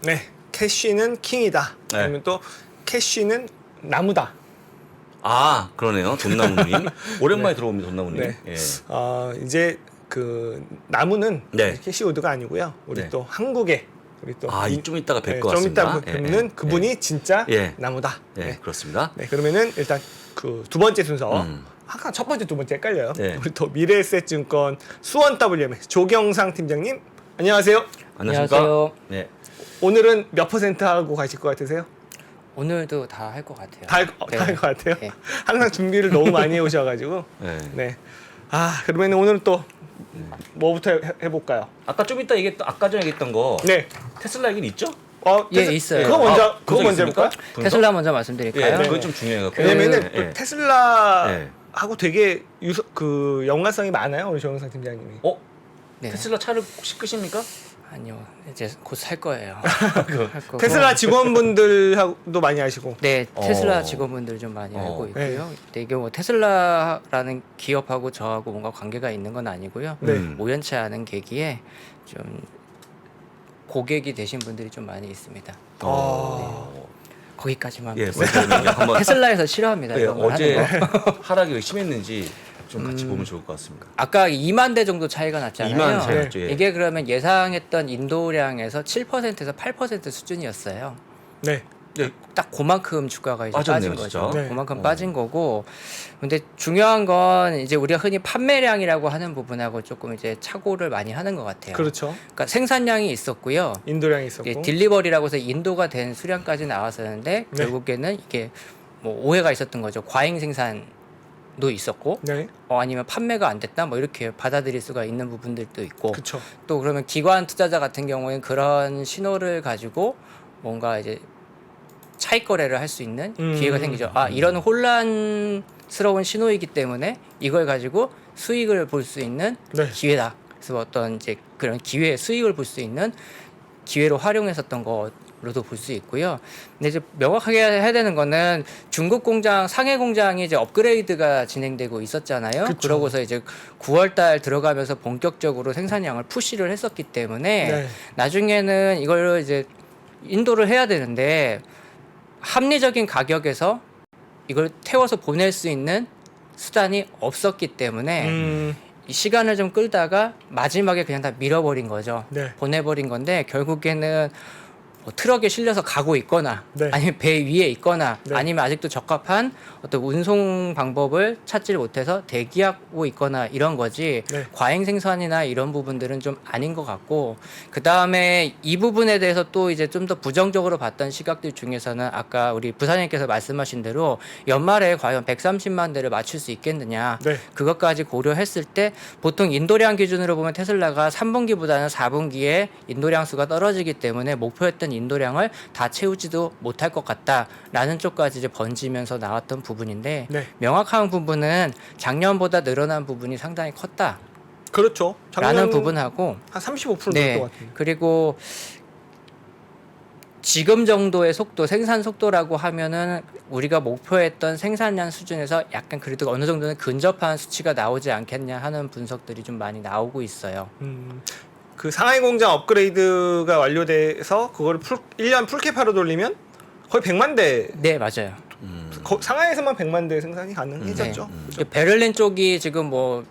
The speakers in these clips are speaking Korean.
네, 캐시는 킹이다. 네. 아니면 또 캐시는 나무다. 아, 그러네요. 돈나무님. 오랜만에 들어옵니다, 돈나무님. 네. 예. 이제 그 나무는 네. 캐시우드가 아니고요. 우리 네. 또 한국에 우리 또 좀 이따가 뵐 것 좀 이따 같습니다. 뵙는 그분이 진짜 예. 나무다. 네, 그렇습니다. 네, 그러면은 일단 그 두 번째 순서. 음. 항상 첫 번째, 두 번째 헷갈려요. 네. 우리 또 미래에셋증권 수원 WMS 조경상 팀장님, 안녕하세요. 안녕하십니까? 안녕하세요. 네. 오늘은 몇 % 하고 가실 것 같으세요? 오늘도 다 할 것 같아요. 다 할 것 같아요. 네. 항상 준비를 너무 많이 해오셔가지고. 네. 네. 그러면 오늘 또 뭐부터 해볼까요? 아까 좀 이따 아까 전에 얘기했던 거. 네. 테슬라 얘기는 있죠? 예, 있어요. 그거 먼저 분석 있습니까? 해볼까요? 분석? 테슬라 먼저 예, 말씀드릴까요? 그건 좀 중요해요. 왜냐면은 예. 또 테슬라 네. 하고 되게 그 연관성이 많아요, 우리 조영상 팀장님이. 네. 테슬라 차를 혹시 끄십니까? 아니요. 이제 곧 살 거예요. 할 거고. 테슬라 직원분들하고도 많이 하시고. 네, 테슬라 어. 직원분들 좀 많이 알고 네. 있고요. 근데 이게 뭐 테슬라라는 기업하고 저하고 뭔가 관계가 있는 건 아니고요. 네. 우연치 않은 계기에 좀 고객이 되신 분들이 좀 많이 있습니다. 거기까지만. 예, 말씀드릴게요. 먼저 한번 테슬라에서 싫어합니다. 예, 이런 거 어제 하는 거. 하락이 심했는지 좀 같이 보면 좋을 것 같습니다. 아까 2만 대 정도 차이가 났잖아요. 2만 차이였죠. 예. 이게 그러면 예상했던 인도량에서 7%에서 8% 수준이었어요. 네. 네. 딱 그만큼 주가가 이제 빠졌네요, 빠진 거죠. 진짜. 네. 그만큼 빠진 거고. 근데 중요한 건 이제 우리가 흔히 판매량이라고 하는 부분하고 조금 이제 착오를 많이 하는 것 같아요. 그렇죠. 그러니까 생산량이 있었고요. 인도량이 있었고. 이게 딜리버리라고 해서 인도가 된 수량까지 나왔었는데 네. 결국에는 이게 뭐 오해가 있었던 거죠. 과잉 생산도 있었고 네. 아니면 판매가 안 됐다 뭐 이렇게 받아들일 수가 있는 부분들도 있고 그렇죠. 또 그러면 기관 투자자 같은 경우에는 그런 신호를 가지고 뭔가 이제 차익 거래를 할 수 있는 기회가 생기죠. 이런 혼란스러운 신호이기 때문에 이걸 가지고 수익을 볼 수 있는 네. 기회다. 그래서 어떤 이제 그런 기회 수익을 볼 수 있는 기회로 활용했었던 거로도 볼 수 있고요. 근데 이제 명확하게 해야 되는 거는 중국 공장, 상해 공장이 이제 업그레이드가 진행되고 있었잖아요. 그쵸. 그러고서 이제 9월달 들어가면서 본격적으로 생산량을 푸시를 했었기 때문에 네. 나중에는 이걸 이제 인도를 해야 되는데 합리적인 가격에서 이걸 태워서 보낼 수 있는 수단이 없었기 때문에 이 시간을 좀 끌다가 마지막에 그냥 다 밀어버린 거죠. 네. 보내버린 건데 결국에는 뭐 트럭에 실려서 가고 있거나 네. 아니면 배 위에 있거나 네. 아니면 아직도 적합한 어떤 운송 방법을 찾지를 못해서 대기하고 있거나 이런 거지 네. 과잉 생산이나 이런 부분들은 좀 아닌 것 같고 그 다음에 이 부분에 대해서 또 이제 좀 더 부정적으로 봤던 시각들 중에서는 아까 우리 부사님께서 말씀하신 대로 연말에 과연 130만 대를 맞출 수 있겠느냐 네. 그것까지 고려했을 때 보통 인도량 기준으로 보면 테슬라가 3분기보다는 4분기에 인도량 수가 떨어지기 때문에 목표했던 인도량을 다 채우지도 못할 것 같다라는 쪽까지 이제 번지면서 나왔던 부분인데 네. 명확한 부분은 작년보다 늘어난 부분이 상당히 컸다라는 그렇죠. 작년 부분하고 한 35% 네. 될 것 같아요. 그리고 지금 정도의 속도, 생산 속도라고 하면은 우리가 목표했던 생산량 수준에서 약간 그래도 어느 정도는 근접한 수치가 나오지 않겠냐 하는 분석들이 좀 많이 나오고 있어요. 그 상하이 공장 업그레이드가 완료돼서 그거를 1년 풀캡하로 돌리면 거의 100만 대. 네, 맞아요. 상하이에서만 100만 대 생산이 가능해졌죠. 그 베를린 쪽이 지금 뭐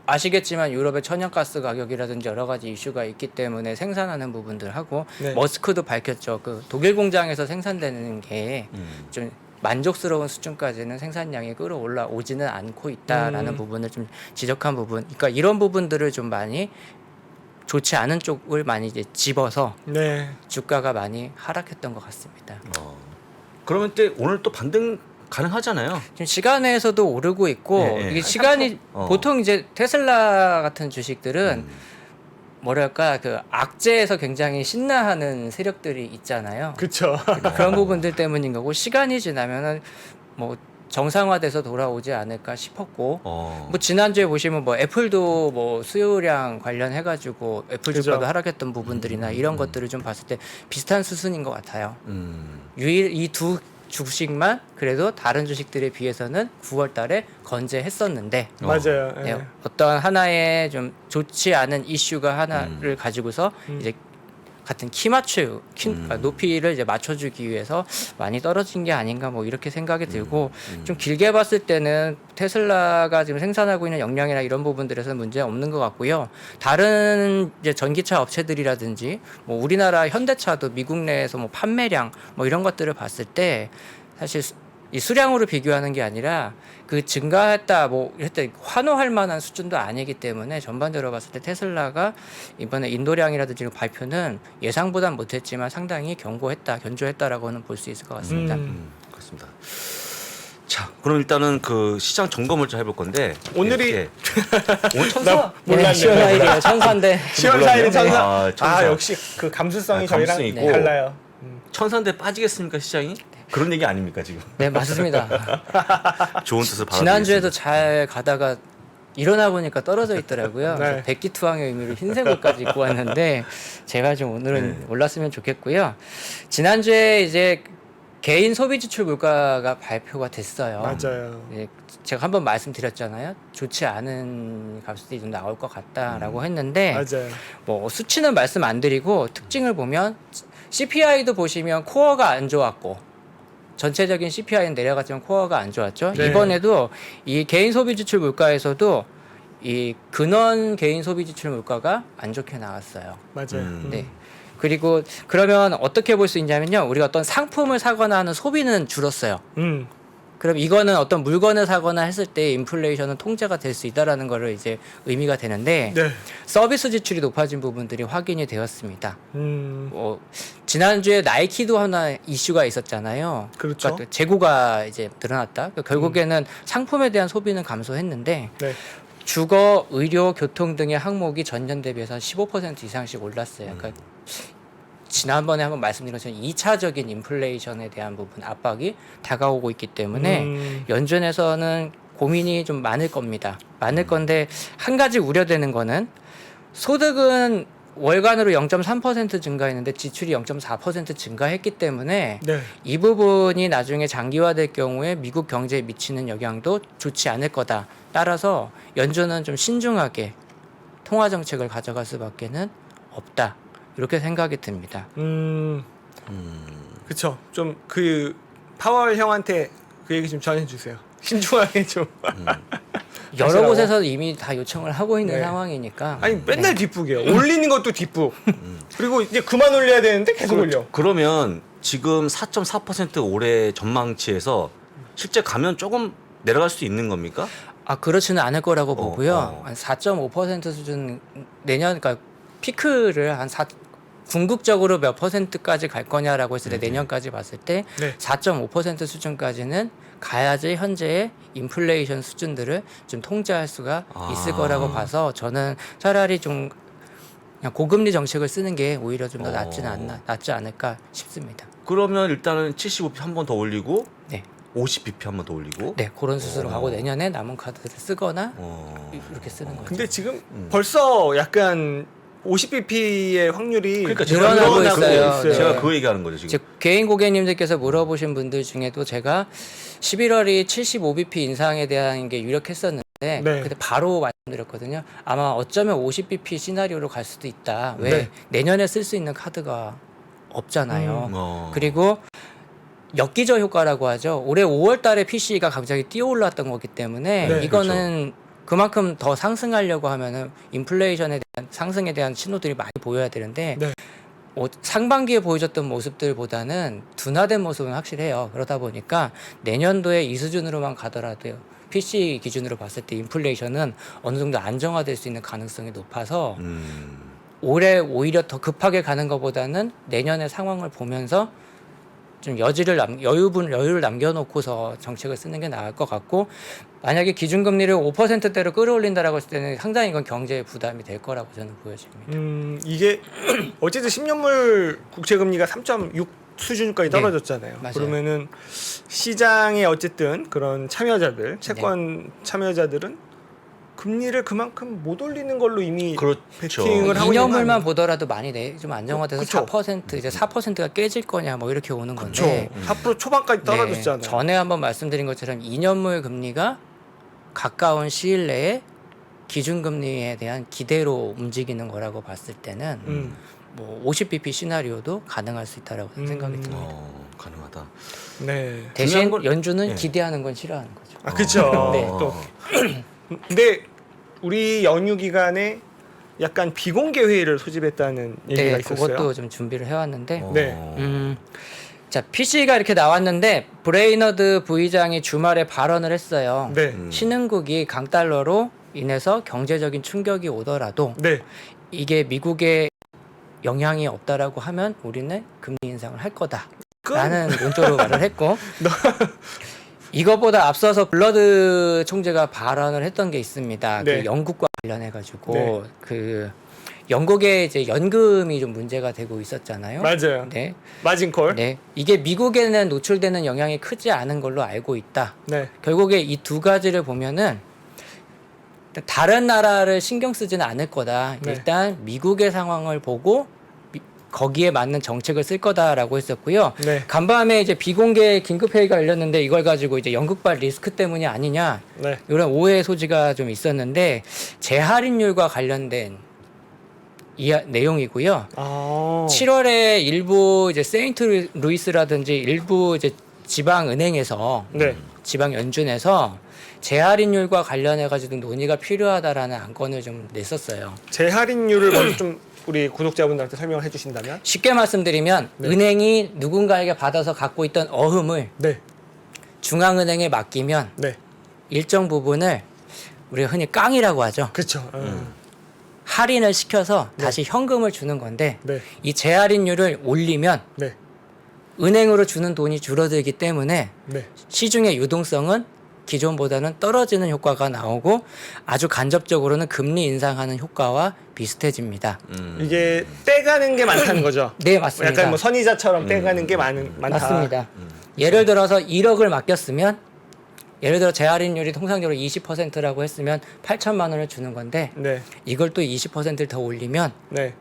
아시겠지만 유럽의 천연가스 가격이라든지 여러 가지 이슈가 있기 때문에 생산하는 부분들하고 네. 머스크도 밝혔죠. 그 독일 공장에서 생산되는 게 좀 만족스러운 수준까지는 생산량이 끌어올라 오지는 않고 있다라는 부분을 좀 지적한 부분. 그러니까 이런 부분들을 좀 많이 좋지 않은 쪽을 많이 이제 집어서 네. 주가가 많이 하락했던 것 같습니다. 그러면 또 오늘 또 반등 가능하잖아요. 지금 시간에서도 오르고 있고 예, 예. 이게 시간이 보통 이제 테슬라 같은 주식들은 뭐랄까 그 악재에서 굉장히 신나하는 세력들이 있잖아요. 그렇죠. 그런 부분들 때문인 거고 시간이 지나면은 뭐 정상화돼서 돌아오지 않을까 싶었고 뭐 지난주에 보시면 뭐 애플도 뭐 수요량 관련해 가지고 애플 그죠. 주가도 하락했던 부분들이나 이런 것들을 좀 봤을 때 비슷한 수순인 것 같아요. 이 두 주식만 그래도 다른 주식들에 비해서는 9월 달에 건재했었는데 맞아요. 예. 어떤 하나의 좀 좋지 않은 이슈가 하나를 가지고서 이제 같은 그러니까 높이를 이제 맞춰주기 위해서 많이 떨어진 게 아닌가 뭐 이렇게 생각이 들고 좀 길게 봤을 때는 테슬라가 지금 생산하고 있는 역량이나 이런 부분들에서는 문제 없는 것 같고요. 다른 이제 전기차 업체들이라든지 뭐 우리나라 현대차도 미국 내에서 뭐 판매량 뭐 이런 것들을 봤을 때 사실 이 수량으로 비교하는 게 아니라 그 증가했다 뭐 이랬다 환호할 만한 수준도 아니기 때문에 전반적으로 봤을 때 테슬라가 이번에 인도량이라든지 이런 발표는 예상보단 못했지만 상당히 견조했다라고는 볼 수 있을 것 같습니다. 그렇습니다. 자, 그럼 일단은 그 시장 점검을 좀 해볼 건데 오늘이 예. 오늘 천사 나 몰랐네. 10월 4일이에요. 천사인데 10월 4일이 천사. 아, 천사. 역시 그 감수성이 저희랑 감수성 있고. 달라요. 천사인데 빠지겠습니까 시장이? 그런 얘기 아닙니까 지금? 네 맞습니다. 좋은 뜻을 바라. 지난주에도 잘 가다가 일어나 보니까 떨어져 있더라고요. 네. 그래서 백기투항의 의미로 흰색 옷까지 입고 왔는데 제가 좀 오늘은 올랐으면 좋겠고요. 지난주에 이제 개인 소비 지출 물가가 발표가 됐어요. 맞아요. 예, 제가 한번 말씀드렸잖아요. 좋지 않은 값들이 좀 나올 것 같다라고 했는데 맞아요. 뭐 수치는 말씀 안 드리고 특징을 보면 CPI도 보시면 코어가 안 좋았고 전체적인 CPI는 내려갔지만 코어가 안 좋았죠. 네. 이번에도 이 개인 소비 지출 물가에서도 이 근원 개인 소비 지출 물가가 안 좋게 나왔어요. 맞아요. 네. 그리고 그러면 어떻게 볼 수 있냐면요. 우리가 어떤 상품을 사거나 하는 소비는 줄었어요. 그럼 이거는 어떤 물건을 사거나 했을 때 인플레이션은 통제가 될 수 있다라는 거를 이제 의미가 되는데 네. 서비스 지출이 높아진 부분들이 확인이 되었습니다. 지난주에 나이키도 하나 이슈가 있었잖아요. 그렇죠. 그러니까 재고가 이제 늘어났다. 그러니까 결국에는 상품에 대한 소비는 감소했는데 네. 주거, 의료, 교통 등의 항목이 전년 대비해서 한 15% 이상씩 올랐어요. 그러니까 지난번에 한번 말씀드린 것처럼 2차적인 인플레이션에 대한 부분 압박이 다가오고 있기 때문에 연준에서는 고민이 좀 많을 겁니다. 많을 건데 한 가지 우려되는 거는 소득은 월간으로 0.3% 증가했는데 지출이 0.4% 증가했기 때문에 네. 이 부분이 나중에 장기화될 경우에 미국 경제에 미치는 영향도 좋지 않을 거다. 따라서 연준은 좀 신중하게 통화 정책을 가져갈 수밖에는 없다. 이렇게 생각이 듭니다. 그쵸. 좀 그 파월 형한테 그 얘기 좀 전해주세요. 신중하게 좀. 여러 하시라고? 곳에서 이미 다 요청을 하고 있는 네. 상황이니까. 아니 맨날 뒷북이에요. 올리는 것도 뒷북. 그리고 이제 그만 올려야 되는데 계속 올려. 그러면 지금 4.4% 올해 전망치에서 실제 가면 조금 내려갈 수 있는 겁니까? 아 그렇지는 않을 거라고 보고요. 한 4.5% 수준 내년 그러니까 피크를 궁극적으로 몇 %까지 갈 거냐라고 했을 때 내년까지 봤을 때 네. 4.5% 수준까지는 가야지 현재의 인플레이션 수준들을 좀 통제할 수가 있을 거라고 봐서 저는 차라리 좀 그냥 고금리 정책을 쓰는 게 오히려 좀 더 낫지 않을까 싶습니다. 그러면 일단은 75p 한 번 더 올리고 네. 50bp 한 번 더 올리고. 네, 그런 수술을 하고 내년에 남은 카드를 쓰거나 이렇게 쓰는 거죠. 근데 지금 벌써 약간 50bp의 확률이 그러니까 늘어나고 있어요. 네. 제가 그 얘기하는 거죠 지금. 즉 개인 고객님들께서 물어보신 분들 중에도 제가 11월이 75bp 인상에 대한 게 유력했었는데 네. 그때 바로 말씀드렸거든요. 아마 어쩌면 50bp 시나리오로 갈 수도 있다. 왜 네. 내년에 쓸 수 있는 카드가 없잖아요. 그리고 그리고 엽기적 효과라고 하죠. 올해 5월 달에 PC가 갑자기 뛰어 올랐던 거기 때문에 네, 이거는 그만큼 더 상승하려고 하면은 인플레이션에 대한 상승에 대한 신호들이 많이 보여야 되는데 네. 상반기에 보여줬던 모습들보다는 둔화된 모습은 확실해요. 그러다 보니까 내년도에 이 수준으로만 가더라도 PC 기준으로 봤을 때 인플레이션은 어느 정도 안정화될 수 있는 가능성이 높아서 올해 오히려 더 급하게 가는 것보다는 내년의 상황을 보면서 좀 여유를 남겨놓고서 정책을 쓰는 게 나을 것 같고 만약에 기준금리를 5%대로 끌어올린다라고 했을 때는 상당히 이건 경제에 부담이 될 거라고 저는 보여집니다. 이게 어쨌든 10년물 국채금리가 3.6 수준까지 네. 떨어졌잖아요. 맞아요. 그러면은 시장에 어쨌든 그런 참여자들, 채권 참여자들은 금리를 그만큼 못 올리는 걸로 이미 그렇죠. 베팅을 하고 있는 거 2년물만 아니에요? 보더라도 많이 좀 안정화돼서 그쵸. 4% 이제 4%가 깨질 거냐 뭐 이렇게 오는 그렇죠. 건데 4% 초반까지 떨어졌잖아요. 네, 전에 한번 말씀드린 것처럼 2년물 금리가 가까운 시일 내에 기준금리에 대한 기대로 움직이는 거라고 봤을 때는 뭐 50bp 시나리오도 가능할 수 있다라고 생각이 듭니다. 가능하다. 네. 대신 중요한 건- 연준은 예. 기대하는 건 싫어하는 거죠. 아 그렇죠. 네. 또 근데 우리 연휴 기간에 약간 비공개 회의를 소집했다는 얘기가 네, 있었어요. 그것도 좀 준비를 해왔는데 네. 자 PC가 이렇게 나왔는데 브레이너드 부의장이 주말에 발언을 했어요. 네. 신흥국이 강달러로 인해서 경제적인 충격이 오더라도 네. 이게 미국에 영향이 없다라고 하면 우리는 금리 인상을 할 거다라는 논조로 말을 했고 이것보다 앞서서 블러드 총재가 발언을 했던 게 있습니다. 네. 그 영국과 관련해 가지고 네. 그 영국에 이제 연금이 좀 문제가 되고 있었잖아요. 맞아요. 네. 마진콜. 네. 이게 미국에는 노출되는 영향이 크지 않은 걸로 알고 있다. 네. 결국에 이 두 가지를 보면은 다른 나라를 신경 쓰지는 않을 거다. 네. 일단 미국의 상황을 보고 거기에 맞는 정책을 쓸 거다라고 했었고요. 네. 간밤에 이제 비공개 긴급 회의가 열렸는데 이걸 가지고 이제 영국발 리스크 때문이 아니냐 네. 이런 오해의 소지가 좀 있었는데 재할인율과 관련된 내용이고요. 아. 7월에 일부 이제 세인트 루이스라든지 일부 이제 지방 은행에서 네. 지방 연준에서 재할인율과 관련해 가지고 논의가 필요하다라는 안건을 좀 냈었어요. 재할인율을 먼저 좀 우리 구독자분들한테 설명을 해주신다면. 쉽게 말씀드리면 네. 은행이 누군가에게 받아서 갖고 있던 어흠을 네. 중앙은행에 맡기면 네. 일정 부분을 우리가 흔히 깡이라고 하죠. 그렇죠. 할인을 시켜서 네. 다시 현금을 주는 건데 네. 이 재할인율을 올리면 네. 은행으로 주는 돈이 줄어들기 때문에 네. 시중의 유동성은 기존보다는 떨어지는 효과가 나오고 아주 간접적으로는 금리 인상하는 효과와 비슷해집니다. 이게 떼가는 게 많다는 거죠. 네, 맞습니다. 약간 뭐 선이자처럼 떼가는 게 많다. 맞습니다. 예를 들어서 1억을 맡겼으면 예를 들어 재할인율이 통상적으로 20%라고 했으면 8천만 원을 주는 건데 네. 이걸 또 20%를 더 올리면 네.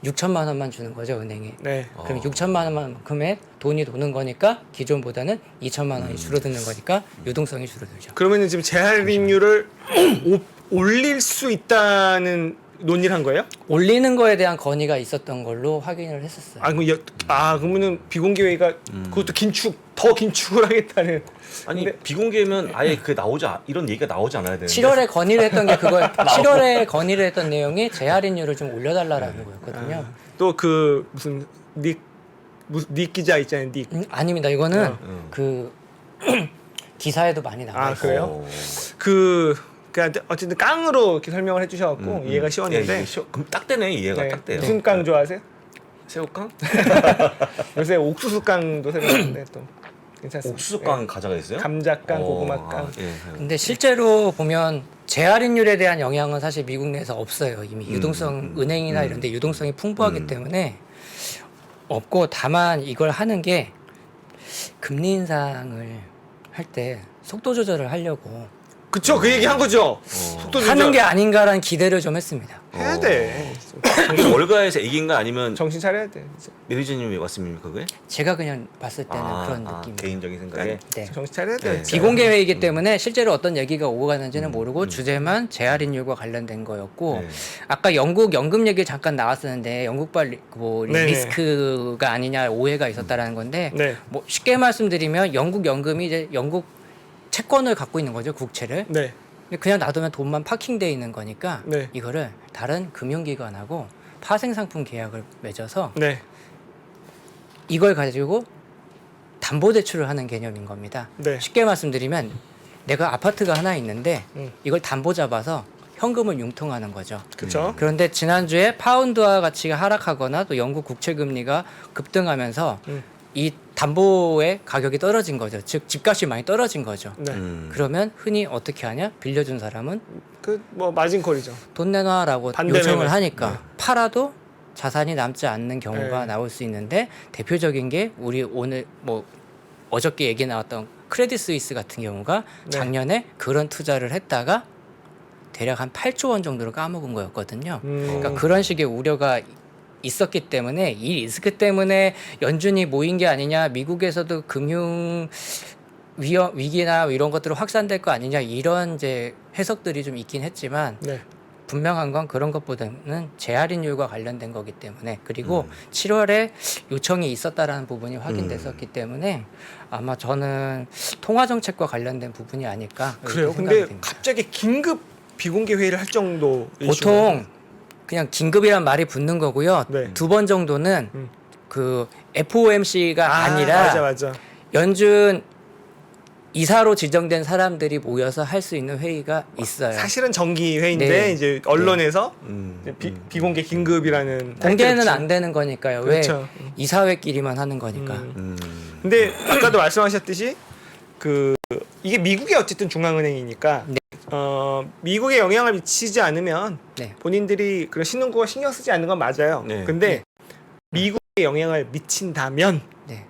6천만 원만 주는 거죠, 은행에. 네. 그럼 6천만 원만큼의 돈이 도는 거니까 기존보다는 2천만 원이 줄어드는 거니까 유동성이 줄어들죠. 그러면은 지금 재할인율을 올릴 수 있다는 논의를 한 거예요? 올리는 거에 대한 건의가 있었던 걸로 확인을 했었어요. 그러면은 비공개 회의가 그것도 더 긴축을 하겠다는. 아니 근데- 비공개면 아예 그 이런 얘기가 나오지 않아야 되는데. 7월에 건의를 했던 게 그거예요. 7월에 건의를 했던 내용이 재할인율을 좀 올려달라는 거였거든요. 또 그 무슨 닉 기자 있잖아요. 닉. 아닙니다. 이거는 그 기사에도 많이 나와 아, 있어요. 그래요? 그러니까 어쨌든 깡으로 이렇게 설명을 해주셔갖고 이해가 쉬웠는데. 그럼 딱 되네 이해가 네. 딱 돼요. 무슨 깡 좋아하세요? 새우깡? 요새 옥수수 깡도 새로 나왔는데 또 괜찮습니다. 옥수수깡 가져가 있어요? 감자깡, 고구마깡. 예. 근데 실제로 보면 재할인율에 대한 영향은 사실 미국 내에서 없어요. 이미 유동성 은행이나 이런 데 유동성이 풍부하기 때문에 없고 다만 이걸 하는 게 금리 인상을 할 때 속도 조절을 하려고 그쵸, 그 얘기 한 거죠. 속도 조절. 하는 게 아닌가라는 기대를 좀 했습니다. 해야 돼. 그럼 월가에서 이긴가 아니면 정신 차려야 돼. 이제. 매니저님이 왔습니까 그게? 제가 그냥 봤을 때는 그런 느낌. 개인적인 생각에. 네. 정신 차려야 돼. 네. 진짜. 비공개 회의이기 때문에 실제로 어떤 얘기가 오고 가는지는 모르고 주제만 재할인율과 관련된 거였고 네. 아까 영국 연금 얘기 잠깐 나왔었는데 영국발 네네. 리스크가 아니냐 오해가 있었다라는 건데 네. 뭐 쉽게 말씀드리면 영국 연금이 이제 영국 채권을 갖고 있는 거죠, 국채를. 네. 근데 그냥 놔두면 돈만 파킹돼 있는 거니까 네. 이거를 다른 금융기관하고 파생상품 계약을 맺어서 네. 이걸 가지고 담보대출을 하는 개념인 겁니다. 네. 쉽게 말씀드리면 내가 아파트가 하나 있는데 이걸 담보 잡아서 현금을 융통하는 거죠. 그쵸. 그런데 지난주에 파운드화 가치가 하락하거나 또 영국 국채 금리가 급등하면서 이 담보의 가격이 떨어진 거죠. 즉 집값이 많이 떨어진 거죠. 네. 그러면 흔히 어떻게 하냐? 빌려준 사람은 그 뭐 마진콜이죠. 돈 내놔라고 반대 요청을 매매. 하니까 팔아도 자산이 남지 않는 경우가 네. 나올 수 있는데 대표적인 게 우리 오늘 뭐 어저께 얘기 나왔던 크레딧 스위스 같은 경우가 네. 작년에 그런 투자를 했다가 대략 한 8조 원 정도를 까먹은 거였거든요. 그러니까 그런 식의 우려가 있었기 때문에 이 리스크 때문에 연준이 모인 게 아니냐, 미국에서도 금융 위기나 이런 것들은 확산될 거 아니냐 이런 이제 해석들이 좀 있긴 했지만 네. 분명한 건 그런 것보다는 재할인율과 관련된 거기 때문에 그리고 7월에 요청이 있었다라는 부분이 확인됐었기 때문에 아마 저는 통화 정책과 관련된 부분이 아닐까 이렇게 그래요. 생각이 근데 됩니다. 갑자기 긴급 비공개 회의를 할 정도 보통 그냥 긴급이란 말이 붙는 거고요. 네. 2번 정도는 음. 그 FOMC가 아니라 맞아. 연준 이사로 지정된 사람들이 모여서 할 수 있는 회의가 있어요. 사실은 정기 회의인데 네. 이제 언론에서 음. 이제 비공개 긴급이라는 공개는 타이틀을 안 되는 거니까요. 그렇죠. 왜 이사회끼리만 하는 거니까. 근데 아까도 말씀하셨듯이 이게 미국의 어쨌든 중앙은행이니까 네. 미국에 영향을 미치지 않으면 네. 본인들이 그런 신흥국가 신경 쓰지 않는 건 맞아요. 네. 근데 미국에 영향을 미친다면 네.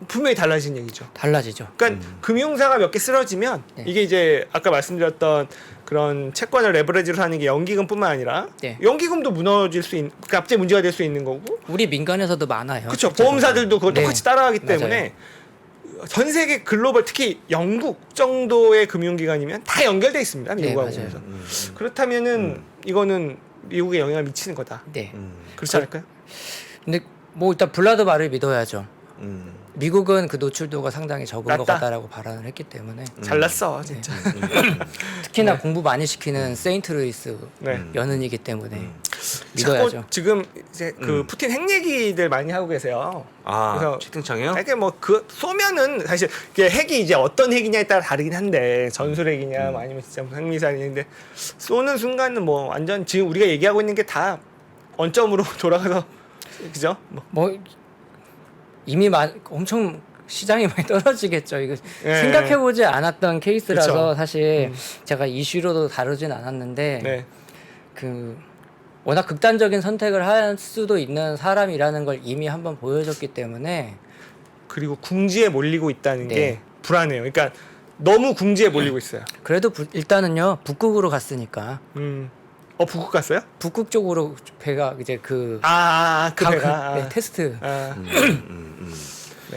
분명히 달라진 얘기죠. 달라지죠. 그러니까 금융사가 몇 개 쓰러지면 네. 이게 이제 아까 말씀드렸던 그런 채권을 레버리지로 사는 게 연기금뿐만 아니라 네. 연기금도 무너질 수 있는 갑자기 문제가 될 수 있는 거고 우리 민간에서도 많아요. 그렇죠. 실제로. 보험사들도 그걸 네. 똑같이 따라가기 때문에 맞아요. 전 세계 글로벌 특히 영국 정도의 금융기관이면 다 연결돼 있습니다. 네, 미국하고. 맞아요. 그래서 그렇다면은 이거는 미국에 영향을 미치는 거다. 네. 그렇지 않을까요? 근데 뭐 일단 블라드 말을 믿어야죠. 음. 미국은 그 노출도가 상당히 적은 것 낮다. 같다라고 발언을 했기 때문에 잘났어 진짜. 특히나 공부 많이 시키는 세인트루이스 네. 연은이기 때문에 자꾸 믿어야죠. 지금 이제 그 푸틴 핵 얘기들 많이 하고 계세요. 아, 그래서 채팅창이요? 이게 뭐 그 쏘면은 사실 이게 핵이 이제 어떤 핵이냐에 따라 다르긴 한데 전술핵이냐 뭐 아니면 진짜 뭐 핵미사일인데 쏘는 순간은 뭐 완전 지금 우리가 얘기하고 있는 게 다 원점으로 돌아가서 그죠? 뭐 이미 엄청 시장이 많이 떨어지겠죠. 이거 예. 생각해보지 않았던 케이스라서 그쵸. 사실 제가 이슈로도 다루진 않았는데 네. 그 워낙 극단적인 선택을 할 수도 있는 사람이라는 걸 이미 한번 보여줬기 때문에 그리고 궁지에 몰리고 있다는 네. 게 불안해요. 그러니까 너무 궁지에 몰리고 있어요. 그래도 일단은요 북극으로 갔으니까 북극 갔어요? 북극 쪽으로 배가 이제 그 그 배가. 네, 테스트 아.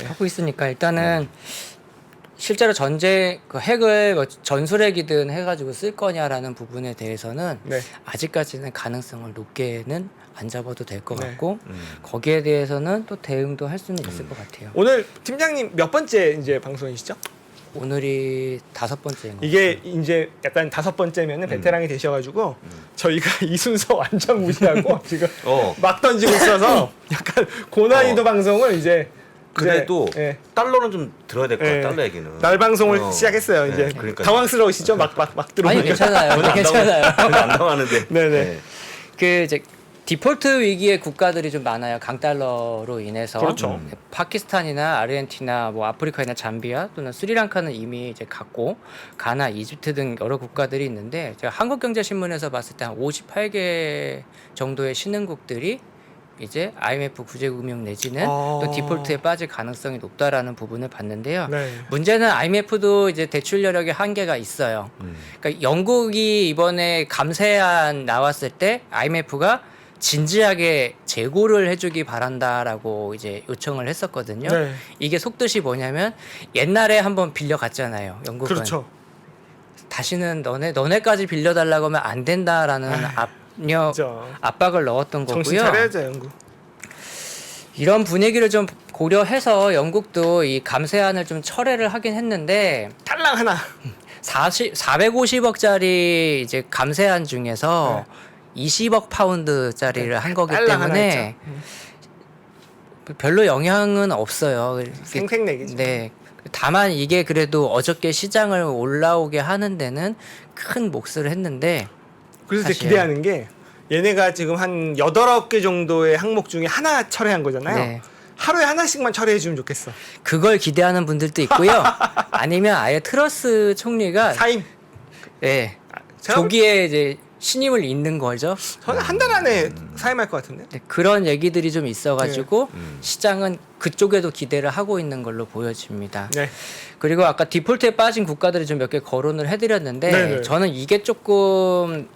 하고 있으니까 일단은 실제로 그 핵을 뭐 전술핵이든 해가지고 쓸 거냐라는 부분에 대해서는 네. 아직까지는 가능성을 높게는 안 잡아도 될 것 네. 같고 거기에 대해서는 또 대응도 할 수는 있을 것 같아요. 오늘 팀장님 몇 번째 이제 방송이시죠? 오늘이 5번째인 것 이게 이제 약간 5번째면은 베테랑이 되셔가지고 저희가 이 순서 완전 무시하고 지금 막 던지고 있어서 약간 고난이도 방송을 이제 그래도 예. 달러는 좀 들어야 될 것 같아. 예. 달러 얘기는. 날 방송을 시작했어요. 이제 그러니까요. 당황스러우시죠? 막 들어오니까. 아니 괜찮아요. 괜찮아요. 안 당하는데. 네네. 그 이제 디폴트 위기의 국가들이 좀 많아요. 강달러로 인해서. 그렇죠. 파키스탄이나 아르헨티나, 뭐 아프리카이나 잠비아 또는 스리랑카는 이미 이제 갔고 가나, 이집트 등 여러 국가들이 있는데 제가 한국경제신문에서 봤을 때 한 58개 정도의 신흥국들이 이제 IMF 구제금융 내지는 또 디폴트에 빠질 가능성이 높다라는 부분을 봤는데요. 네. 문제는 IMF도 이제 대출 여력에 한계가 있어요. 그러니까 영국이 이번에 감세안 나왔을 때 IMF가 진지하게 재고를 해주기 바란다라고 이제 요청을 했었거든요. 네. 이게 속뜻이 뭐냐면 옛날에 한번 빌려갔잖아요. 영국은. 그렇죠. 다시는 너네까지 빌려달라고 하면 안 된다라는 그렇죠. 압박을 넣었던 정신 거고요. 차려야죠, 영국. 이런 분위기를 좀 고려해서 영국도 이 감세안을 좀 철회를 하긴 했는데 탈락 하나. 450억짜리 이제 감세안 중에서 20억 파운드짜리를 한 거기 딸랑 하나 때문에 별로 영향은 없어요. 생색내기죠. 네. 다만 이게 그래도 어저께 시장을 올라오게 하는 데는 큰 몫을 했는데 그래서 이제 사실. 기대하는 게 얘네가 지금 한 8, 9개 정도의 항목 중에 하나 철회한 거잖아요. 네. 하루에 하나씩만 철회해 주면 좋겠어. 그걸 기대하는 분들도 있고요. 아니면 아예 트러스 총리가 사임. 네. 제가 조기에 이제 신임을 잇는 거죠. 저는 한 달 안에 사임할 것 같은데. 네, 그런 얘기들이 좀 있어가지고 시장은 그쪽에도 기대를 하고 있는 걸로 보여집니다. 네. 그리고 아까 디폴트에 빠진 국가들이 좀 몇 개 거론을 해드렸는데 네네. 저는 이게 조금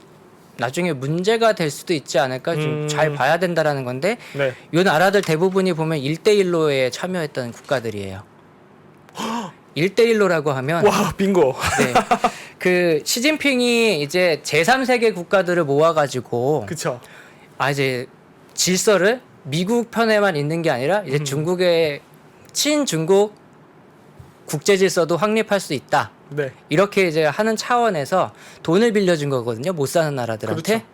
나중에 문제가 될 수도 있지 않을까 좀 잘 봐야 된다라는 건데 네. 이 나라들 대부분이 보면 1대1로에 참여했던 국가들이에요. 1대1로라고 하면 와, 빙고. 네. 그 시진핑이 이제 제3세계 국가들을 모아가지고 그쵸. 이제 질서를 미국 편에만 있는 게 아니라 이제 중국의 친중국 국제 질서도 확립할 수 있다. 네. 이렇게 이제 하는 차원에서 돈을 빌려준 거거든요. 못 사는 나라들한테. 그렇죠.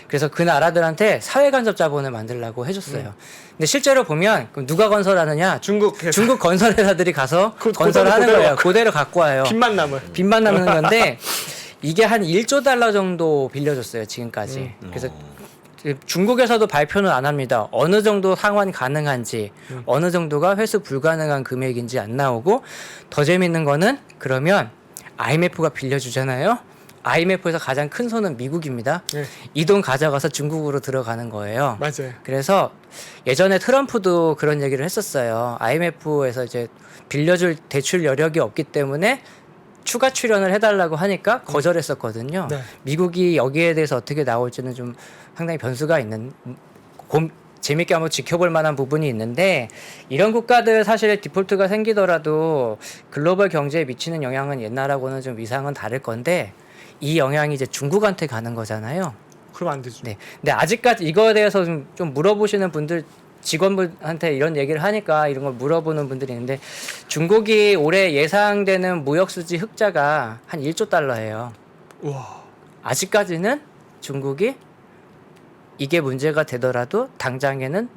그래서 그 나라들한테 사회간접 자본을 만들라고 해줬어요. 근데 실제로 보면 그럼 누가 건설하느냐? 중국 회사. 중국 건설회사들이 가서 그 건설하는 그대로 거예요. 그대로 갖고 와요. 빚만 남을. 빚만 남는 건데 이게 한 1조 달러 정도 빌려줬어요. 지금까지. 그래서 중국에서도 발표는 안 합니다. 어느 정도 상환 가능한지, 어느 정도가 회수 불가능한 금액인지 안 나오고, 더 재밌는 거는 그러면 IMF가 빌려주잖아요. IMF에서 가장 큰 손은 미국입니다. 네. 이 돈 가져가서 중국으로 들어가는 거예요. 맞아요. 그래서 예전에 트럼프도 그런 얘기를 했었어요. IMF에서 이제 빌려줄 대출 여력이 없기 때문에 추가 출연을 해달라고 하니까 거절했었거든요. 네. 미국이 여기에 대해서 어떻게 나올지는 좀 상당히 변수가 있는 재밌게 한번 지켜볼 만한 부분이 있는데 이런 국가들 사실 디폴트가 생기더라도 글로벌 경제에 미치는 영향은 옛날하고는 좀 위상은 다를 건데 이 영향이 이제 중국한테 가는 거잖아요. 그러면 안 되죠. 네. 근데 아직까지 이거에 대해서 좀 물어보시는 분들 직원분한테 이런 얘기를 하니까 이런 걸 물어보는 분들이 있는데 중국이 올해 예상되는 무역수지 흑자가 한 1조 달러예요. 우와. 아직까지는 중국이 이게 문제가 되더라도 당장에는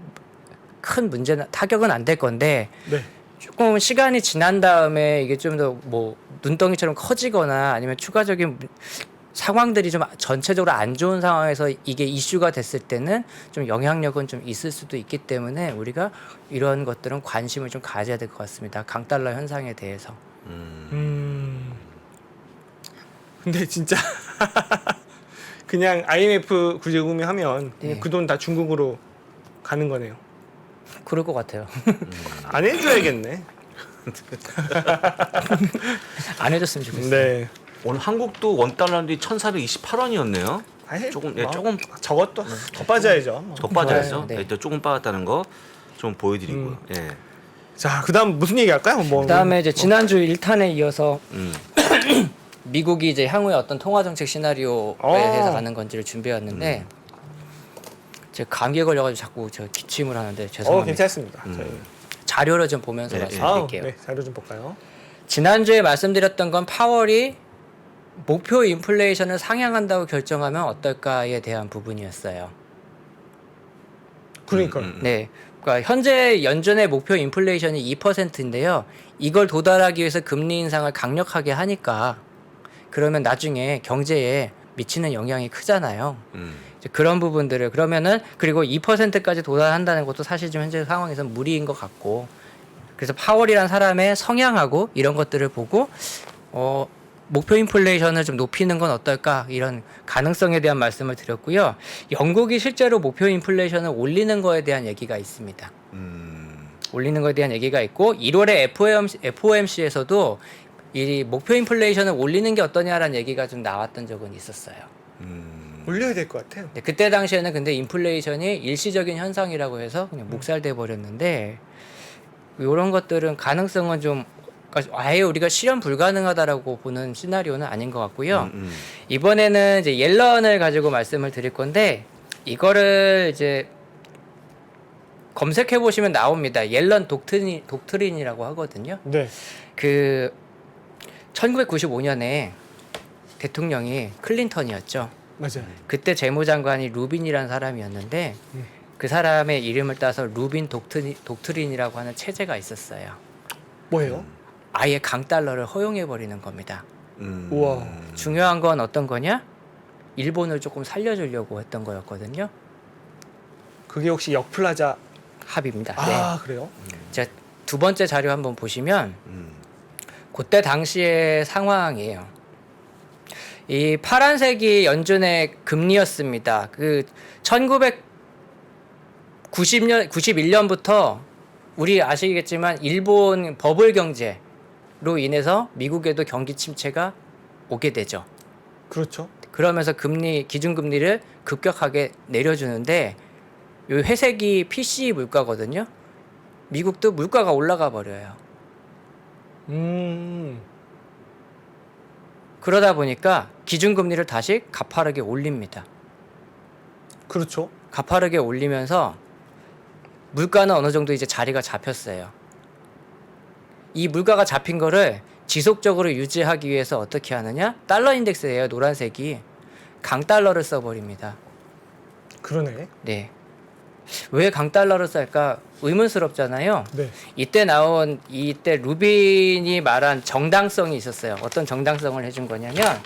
큰 문제는 타격은 안 될 건데 네. 조금 시간이 지난 다음에 이게 좀 더 뭐 눈덩이처럼 커지거나 아니면 추가적인 상황들이 좀 전체적으로 안 좋은 상황에서 이게 이슈가 됐을 때는 좀 영향력은 좀 있을 수도 있기 때문에 우리가 이런 것들은 관심을 좀 가져야 될 것 같습니다. 강달러 현상에 대해서. 근데 진짜 그냥 IMF 구제금이 하면 네. 그 돈 다 중국으로 가는 거네요. 그럴 것 같아요. 안 해줘야겠네. 안 해줬으면 좋겠어요. 네. 오늘 한국도 원달러인데 1,428원이었네요. 아이, 조금 뭐, 조금 저것도 더 빠져야죠. 뭐. 더 빠져있어. 네. 네. 조금 빠졌다는 거 좀 보여드리고요. 예. 자, 그다음 무슨 얘기 할까요? 뭐. 그다음에 이제 지난주 1탄에 이어서 음. 미국이 이제 향후의 어떤 통화 정책 시나리오에 대해서 가는 건지를 준비해왔는데 제가 감기에 걸려가지고 자꾸 제가 기침을 하는데 죄송합니다. 괜찮습니다. 저희. 자료를 좀 보면서 네, 말씀드릴게요. 네, 자료 좀 볼까요? 지난주에 말씀드렸던 건 파월이 목표 인플레이션을 상향한다고 결정하면 어떨까에 대한 부분이었어요. 그러니까. 네. 그러니까 현재 연준의 목표 인플레이션이 2%인데요. 이걸 도달하기 위해서 금리 인상을 강력하게 하니까 그러면 나중에 경제에 미치는 영향이 크잖아요. 이제 그런 부분들을 그러면은 그리고 2%까지 도달한다는 것도 사실 좀 현재 상황에서 무리인 것 같고 그래서 파월이란 사람의 성향하고 이런 것들을 보고 목표 인플레이션을 좀 높이는 건 어떨까 이런 가능성에 대한 말씀을 드렸고요. 영국이 실제로 목표 인플레이션을 올리는 거에 대한 얘기가 있습니다. 올리는 거에 대한 얘기가 있고 1월에 FOMC에서도 이 목표 인플레이션을 올리는 게 어떠냐라는 얘기가 좀 나왔던 적은 있었어요. 올려야 될 것 같아요. 네, 그때 당시에는 근데 인플레이션이 일시적인 현상이라고 해서 그냥 묵살돼 버렸는데 이런 것들은 가능성은 좀 그러니까 아예 우리가 실현 불가능하다라고 보는 시나리오는 아닌 것 같고요. 이번에는 이제 옐런을 가지고 말씀을 드릴 건데 이거를 이제 검색해 보시면 나옵니다. 옐런 독트린이라고 하거든요. 네. 그 1995년에 대통령이 클린턴이었죠. 맞아요. 그때 재무장관이 루빈이라는 사람이었는데 그 사람의 이름을 따서 루빈 독트린이라고 하는 체제가 있었어요. 뭐예요? 아예 강달러를 허용해 버리는 겁니다. 우와. 중요한 건 어떤 거냐? 일본을 조금 살려주려고 했던 거였거든요. 그게 혹시 역플라자 합의입니다. 아, 그래요? 자, 두 번째 자료 한번 보시면 그때 당시의 상황이에요. 이 파란색이 연준의 금리였습니다. 그 1991년부터 우리 아시겠지만 일본 버블 경제로 인해서 미국에도 경기 침체가 오게 되죠. 그렇죠. 그러면서 기준금리를 급격하게 내려주는데 이 회색이 PC 물가거든요. 미국도 물가가 올라가 버려요. 그러다 보니까 기준금리를 다시 가파르게 올립니다. 그렇죠. 가파르게 올리면서 물가는 어느 정도 이제 자리가 잡혔어요. 이 물가가 잡힌 거를 지속적으로 유지하기 위해서 어떻게 하느냐? 달러 인덱스예요. 노란색이. 강달러를 써버립니다. 그러네. 네. 왜 강달러를 쓸까 의문스럽잖아요. 네. 이때 루빈이 말한 정당성이 있었어요. 어떤 정당성을 해준 거냐면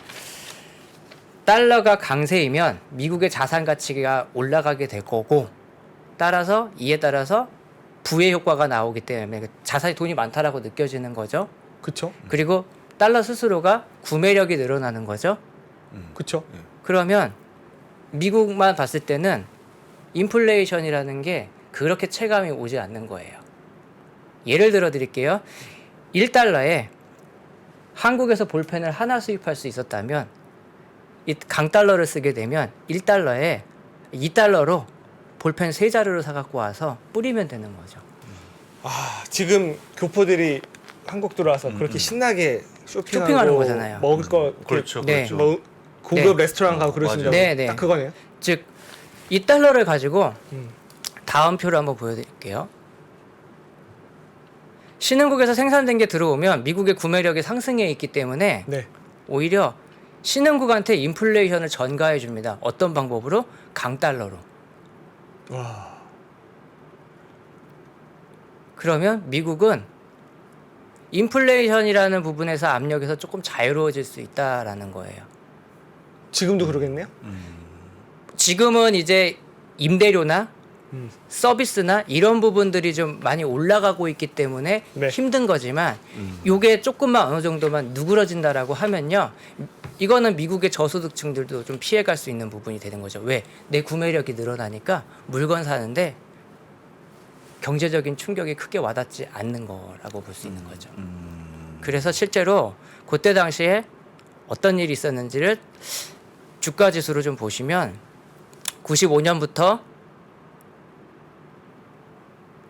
달러가 강세이면 미국의 자산 가치가 올라가게 될 거고 이에 따라서 부의 효과가 나오기 때문에 자산이 돈이 많다라고 느껴지는 거죠. 그쵸. 그리고 달러 스스로가 구매력이 늘어나는 거죠. 그쵸. 그러면 미국만 봤을 때는 인플레이션이라는 게 그렇게 체감이 오지 않는 거예요. 예를 들어 드릴게요. 1달러에 한국에서 볼펜을 하나 수입할 수 있었다면 이 강달러를 쓰게 되면 1달러에 2달러로 볼펜 3자루를 사갖고 와서 뿌리면 되는 거죠. 아, 지금 교포들이 한국 들어와서 그렇게 신나게 쇼핑하고 쇼핑하는 거잖아요. 먹을 거 그렇죠, 네. 그렇죠. 뭐 고급 네. 레스토랑 가고 그러신 적 네, 네. 딱 그거네요. 즉 2달러를 가지고 음. 다음 표를 한번 보여드릴게요. 신흥국에서 생산된 게 들어오면 미국의 구매력이 상승해 있기 때문에 네. 오히려 신흥국한테 인플레이션을 전가해 줍니다. 어떤 방법으로? 강달러로. 와. 그러면 미국은 인플레이션이라는 부분에서 압력에서 조금 자유로워질 수 있다라는 거예요. 지금도 그러겠네요. 지금은 이제 임대료나 음. 서비스나 이런 부분들이 좀 많이 올라가고 있기 때문에 네. 힘든 거지만 요게 조금만 어느 정도만 누그러진다라고 하면요. 이거는 미국의 저소득층들도 좀 피해갈 수 있는 부분이 되는 거죠. 왜? 내 구매력이 늘어나니까 물건 사는데 경제적인 충격이 크게 와닿지 않는 거라고 볼 수 있는 거죠. 그래서 실제로 그때 당시에 어떤 일이 있었는지를 주가 지수로 좀 보시면 95년부터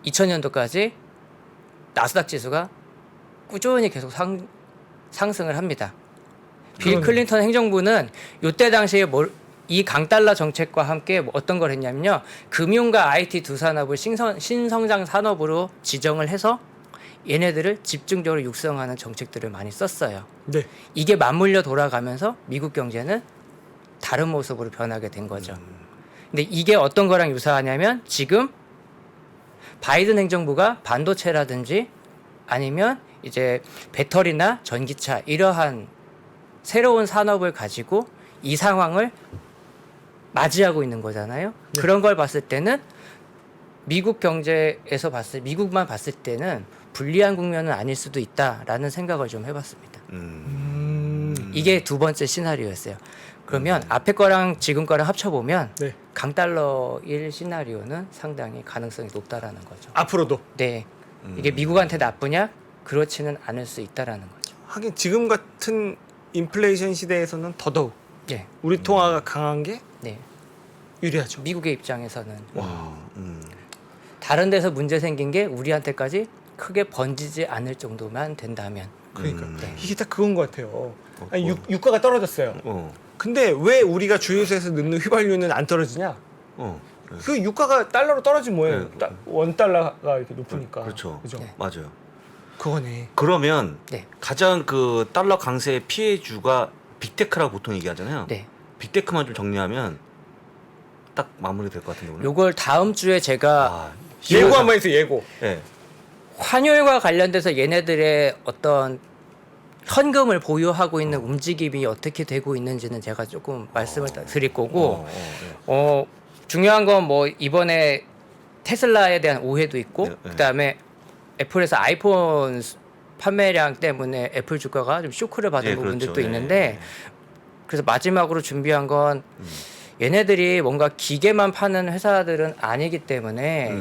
2000년도까지 나스닥 지수가 꾸준히 계속 상승을 합니다. 빌 그러네. 클린턴 행정부는 이때 당시에 이 강달러 정책과 함께 어떤 걸 했냐면요. 금융과 IT 두 산업을 신성장 산업으로 지정을 해서 얘네들을 집중적으로 육성하는 정책들을 많이 썼어요. 네. 이게 맞물려 돌아가면서 미국 경제는 다른 모습으로 변하게 된 거죠. 근데 이게 어떤 거랑 유사하냐면 지금 바이든 행정부가 반도체라든지 아니면 이제 배터리나 전기차 이러한 새로운 산업을 가지고 이 상황을 맞이하고 있는 거잖아요. 네. 그런 걸 봤을 때는 미국 경제에서 미국만 봤을 때는 불리한 국면은 아닐 수도 있다라는 생각을 좀 해봤습니다. 이게 두 번째 시나리오였어요. 그러면 앞에 거랑 지금 거랑 합쳐보면 네. 강달러일 시나리오는 상당히 가능성이 높다라는 거죠. 앞으로도. 네, 이게 미국한테 나쁘냐? 그렇지는 않을 수 있다라는 거죠. 하긴 지금 같은 인플레이션 시대에서는 더더욱 네, 우리 통화가 강한 게 네. 유리하죠. 미국의 입장에서는 와. 다른 데서 문제 생긴 게 우리한테까지 크게 번지지 않을 정도만 된다면. 그러니까 네. 이게 딱 그건 것 같아요. 아니, 유가가 떨어졌어요. 어. 근데 왜 우리가 주유소에서 넣는 휘발유는 안 떨어지냐? 어. 그 유가가 달러로 떨어지면 뭐예요? 네. 원 달러가 이렇게 높으니까. 그렇죠. 그죠? 네. 맞아요. 그거네. 그러면 네, 가장 그 달러 강세의 피해주가 빅테크라고 보통 얘기하잖아요. 네. 빅테크만 좀 정리하면 딱 마무리될 것 같은데 오늘. 요걸 다음 주에 제가 아, 예고 한번 해주세요. 예고. 네. 환율과 관련돼서 얘네들의 어떤 현금을 보유하고 있는 움직임이 어떻게 되고 있는지는 제가 조금 말씀을 드릴 거고 네. 중요한 건 뭐 이번에 테슬라에 대한 오해도 있고 네, 네. 그다음에 애플에서 아이폰 판매량 때문에 애플 주가가 좀 쇼크를 받은 예, 부분들도 그렇죠. 있는데 예, 예. 그래서 마지막으로 준비한 건 얘네들이 뭔가 기계만 파는 회사들은 아니기 때문에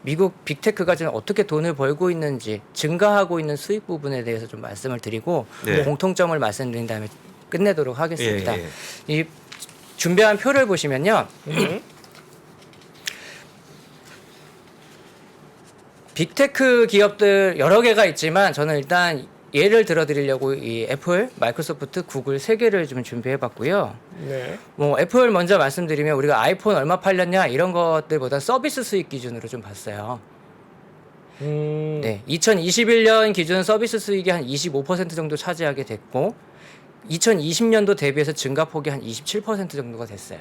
미국 빅테크가 지금 어떻게 돈을 벌고 있는지 증가하고 있는 수익 부분에 대해서 좀 말씀을 드리고 네. 공통점을 말씀드린 다음에 끝내도록 하겠습니다. 예, 예. 이 준비한 표를 보시면요. 빅테크 기업들 여러 개가 있지만 저는 일단 예를 들어드리려고 이 애플, 마이크로소프트, 구글 세 개를 좀 준비해봤고요. 네. 뭐 애플 먼저 말씀드리면 우리가 아이폰 얼마 팔렸냐 이런 것들보다 서비스 수익 기준으로 좀 봤어요. 네, 2021년 기준 서비스 수익이 한 25% 정도 차지하게 됐고 2020년도 대비해서 증가폭이 한 27% 정도가 됐어요.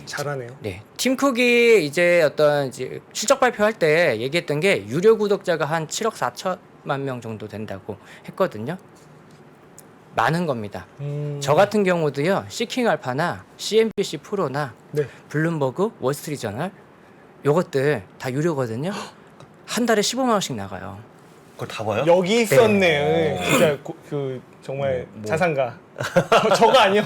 잘하네요. 네, 팀쿡이 이제 어떤 이제 실적 발표할 때 얘기했던 게 유료 구독자가 한 7억 4천만 명 정도 된다고 했거든요. 많은 겁니다. 저 같은 경우도요, 시킹 알파나 CNBC 프로나 네. 블룸버그, 월스트리트저널 요것들 다 유료거든요. 한 달에 15만 원씩 나가요. 그걸 다 봐요? 여기 있었네. 진짜 그 정말 자산가. 저거 아니요.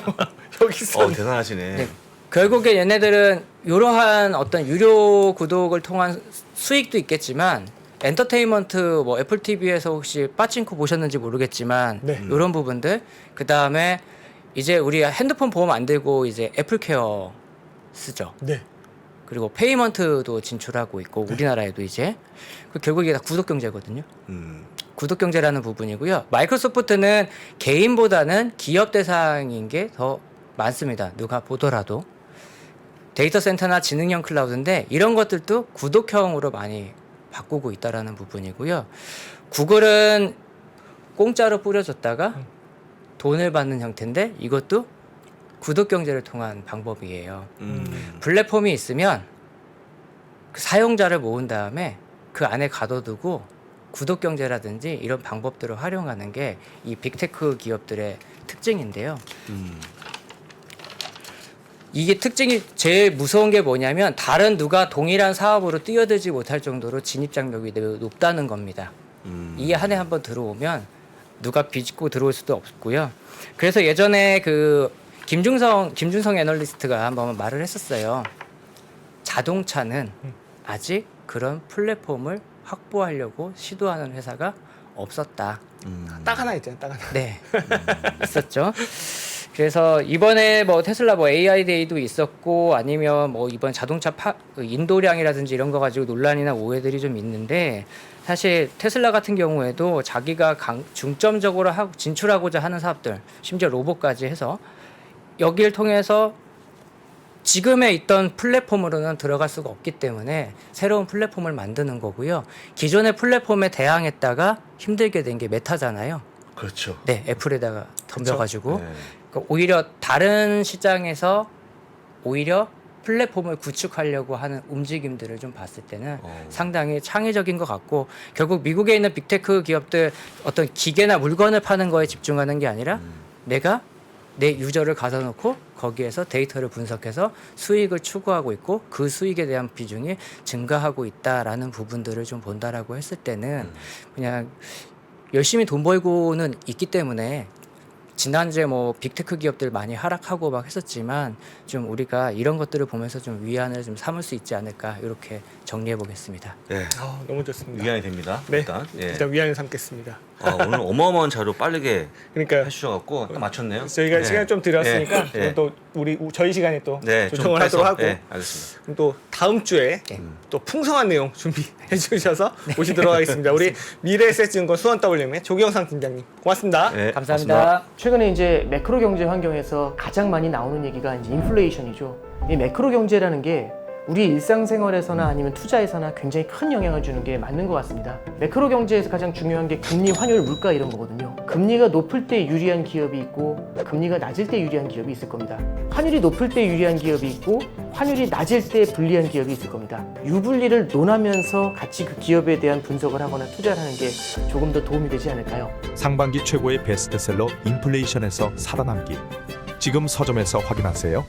여기 있었네. 대단하시네. 네. 결국에 얘네들은 이러한 어떤 유료 구독을 통한 수익도 있겠지만 엔터테인먼트 뭐 애플 TV에서 혹시 빠친코 보셨는지 모르겠지만 네. 이런 부분들 그 다음에 이제 우리 핸드폰 보험 안 들고 이제 애플케어 쓰죠. 네. 그리고 페이먼트도 진출하고 있고 우리나라에도 이제 그 결국 이게 다 구독 경제거든요. 구독 경제라는 부분이고요. 마이크로소프트는 개인보다는 기업 대상인 게 더 많습니다. 누가 보더라도 데이터 센터나 지능형 클라우드인데 이런 것들도 구독형으로 많이 바꾸고 있다라는 부분이고요. 구글은 공짜로 뿌려줬다가 돈을 받는 형태인데 이것도 구독 경제를 통한 방법이에요. 플랫폼이 있으면 그 사용자를 모은 다음에 그 안에 가둬두고 구독 경제라든지 이런 방법들을 활용하는 게 이 빅테크 기업들의 특징인데요. 이게 특징이 제일 무서운 게 뭐냐면 다른 누가 동일한 사업으로 뛰어들지 못할 정도로 진입 장벽이 매우 높다는 겁니다. 이 안에 한번 들어오면 누가 비집고 들어올 수도 없고요. 그래서 예전에 그 김준성 애널리스트가 한번 말을 했었어요. 자동차는 아직 그런 플랫폼을 확보하려고 시도하는 회사가 없었다. 딱 하나 있잖아요. 딱 하나. 네, 있었죠. 그래서 이번에 뭐 테슬라 뭐 AI 데이도 있었고 아니면 뭐 이번 자동차 인도량이라든지 이런 거 가지고 논란이나 오해들이 좀 있는데 사실 테슬라 같은 경우에도 자기가 중점적으로 진출하고자 하는 사업들 심지어 로봇까지 해서 여기를 통해서 지금에 있던 플랫폼으로는 들어갈 수가 없기 때문에 새로운 플랫폼을 만드는 거고요. 기존의 플랫폼에 대항했다가 힘들게 된 게 메타잖아요. 그렇죠. 네, 애플에다가 덤벼가지고 네. 그러니까 오히려 다른 시장에서 오히려 플랫폼을 구축하려고 하는 움직임들을 좀 봤을 때는 상당히 창의적인 것 같고 결국 미국에 있는 빅테크 기업들 어떤 기계나 물건을 파는 거에 집중하는 게 아니라 내가 내 유저를 가둬놓고 거기에서 데이터를 분석해서 수익을 추구하고 있고 그 수익에 대한 비중이 증가하고 있다라는 부분들을 좀 본다라고 했을 때는 그냥 열심히 돈 벌고는 있기 때문에 지난주에 뭐 빅테크 기업들 많이 하락하고 막 했었지만 좀 우리가 이런 것들을 보면서 좀 위안을 좀 삼을 수 있지 않을까 이렇게 정리해 보겠습니다. 네. 너무 좋습니다. 위안이 됩니다. 네. 일단. 예. 일단 위안을 삼겠습니다. 오늘 어마어마한 자료 빠르게 그러니까 해주셔갖고 딱 맞췄네요. 저희가 네. 시간 좀 드렸으니까 네. 또 저희 시간에 또 네, 좀 조정을 하도록 빼서. 하고 네, 알겠습니다. 그럼 또 다음 주에 또 풍성한 내용 준비해 주셔서 모시도록 하겠습니다. 우리 미래에셋증권 수원 WM의 조경상 팀장님 고맙습니다. 네, 감사합니다. 고맙습니다. 최근에 이제 매크로 경제 환경에서 가장 많이 나오는 얘기가 이제 인플레이션이죠. 이 매크로 경제라는 게 우리 일상생활에서나 아니면 투자에서나 굉장히 큰 영향을 주는 게 맞는 것 같습니다. 매크로 경제에서 가장 중요한 게 금리, 환율, 물가 이런 거거든요. 금리가 높을 때 유리한 기업이 있고 금리가 낮을 때 유리한 기업이 있을 겁니다. 환율이 높을 때 유리한 기업이 있고 환율이 낮을 때 불리한 기업이 있을 겁니다. 유불리를 논하면서 같이 그 기업에 대한 분석을 하거나 투자를 하는 게 조금 더 도움이 되지 않을까요? 상반기 최고의 베스트셀러 인플레이션에서 살아남기. 지금 서점에서 확인하세요.